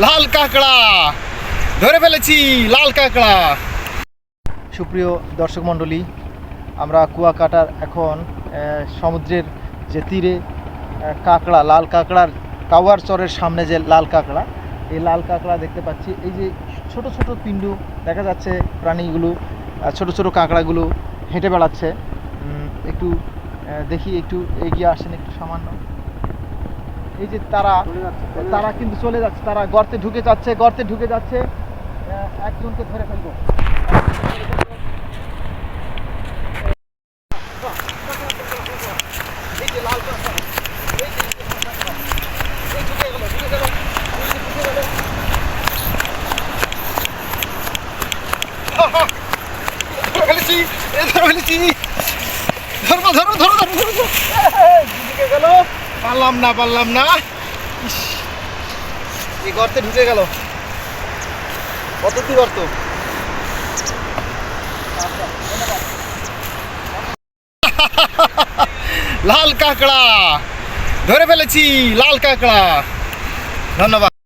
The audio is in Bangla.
লাল কাঁকড়া ধরে ফেলেছি, লাল কাঁকড়া। সুপ্রিয় দর্শক মণ্ডলী, আমরা কুয়াকাটার এখন সমুদ্রের যে তীরে কাঁকড়া, লাল কাঁকড়ার কাওয়ার চরের সামনে যে লাল কাঁকড়া, এই লাল কাঁকড়া দেখতে পাচ্ছি। এই যে ছোট ছোট পিন্ডু দেখা যাচ্ছে, প্রাণীগুলো ছোট ছোট কাঁকড়াগুলো হেঁটে বেড়াচ্ছে। একটু দেখি, একটু এগিয়ে আসেন একটু সামান্য। এই যে তারা কিন্তু চলে যাচ্ছে, তারা গর্তে ঢুকে যাচ্ছে। একজনকে ধরে ফেলবো। এই যে লাল কাঁকড়া, ঢুকে গেল। ধরে ফেলেছি। ধরো। ঢুকে গেল, পারলাম না। এই গর্তে ঢুকে গেল। কত কি গর্ত! লাল কাঁকড়া ধরে ফেলেছি, লাল কাঁকড়া। ধন্যবাদ।